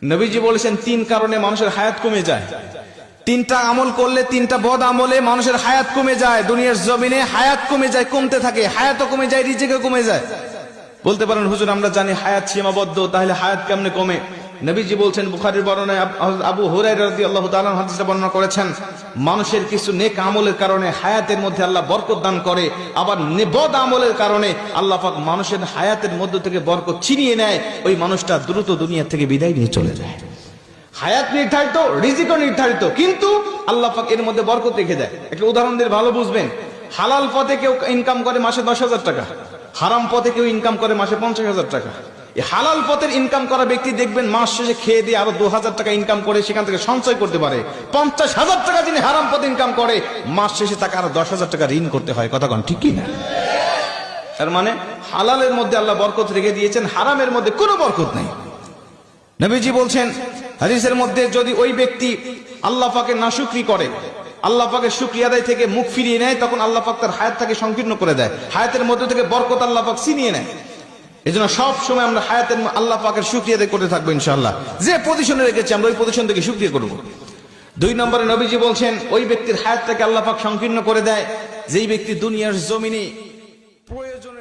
নবীজি বলেছেন তিন কারণে মানুষের হায়াত কমে যায়। তিনটা আমল করলে, তিনটা বদ আমলে মানুষের হায়াত কমে যায়। দুনিয়ার জমিনে হায়াত কমে যায়, কমতে থাকে, হায়াতও কমে যায়, রিজিকও কমে যায়। বলতে পারেন হুজুর আমরা জানি হায়াত সীমাবদ্ধ, তাহলে হায়াত কেমনে কমে? নবীজি বলছেন, বুখারীর বর্ণনায় আবু হুরায়রা রাদিয়াল্লাহু তাআলা হাদিসটা বর্ণনা করেছেন, মানুষের কিছু নেক আমলের কারণে হায়াতের মধ্যে আল্লাহ বরকত দান করে, আবার বদ আমলের কারণে আল্লাহ পাক মানুষের হায়াতের মধ্য থেকে বরকত ছিনিয়ে নেয়, ওই মানুষটা দ্রুত দুনিয়া থেকে বিদায় নিয়ে চলে যায়। হায়াত নির্ধারিত, রিজিকও নির্ধারিত, কিন্তু আল্লাহ পাক এর মধ্যে বরকত রেখে দেয়। একটা উদাহরণ দিয়ে ভালো বুঝবেন। হালাল পথে কেউ ইনকাম করে মাসে 10,000 টাকা, হারাম পথে কেউ ইনকাম করে মাসে 50,000 টাকা। এই হালাল পথের ইনকাম করা ব্যক্তি দেখবেন মাস শেষে খেয়ে দিয়ে আরো 2,000 টাকা ইনকাম করে সেখান থেকে সঞ্চয় করতে পারে। 50,000 টাকা যিনি হারাম পথে ইনকাম করে, মাস শেষে তাকে আরো 10,000 টাকা ঋণ করতে হয়। কথা কোন ঠিক কি না? তার মানে হালালের মধ্যে আল্লাহ বরকত রেখে দিয়েছেন, হারামের মধ্যে কোনো বরকত নেই। নবীজি বলছেন হাদিসের মধ্যে, যদি ওই ব্যক্তি আল্লাহ পাকের নাশুকরি করে, আল্লাহ পাকের শুকরিয়া আদায় থেকে মুখ ফিরিয়ে নেয়, তখন আল্লাহ পাক তার হায়াতটাকে সংকীর্ণ করে দেয়, হায়াতের মধ্যে থেকে বরকত আল্লাহ পাক ছিনিয়ে নেয়। এজন্য সব সময় আমরা হায়াতের আল্লাহ পাকের শুকরিয়া আদায় করতে থাকবো ইনশাআল্লাহ। যে পজিশনে রেখেছি আমরা ওই পজিশন থেকে শুকরিয়া করব। 2 নম্বরে নবীজি বলছেন, ওই ব্যক্তির হায়াতটাকে আল্লাহ পাক সংকীর্ণ করে দেয় যেই ব্যক্তি দুনিয়ার জমিনে প্রয়োজন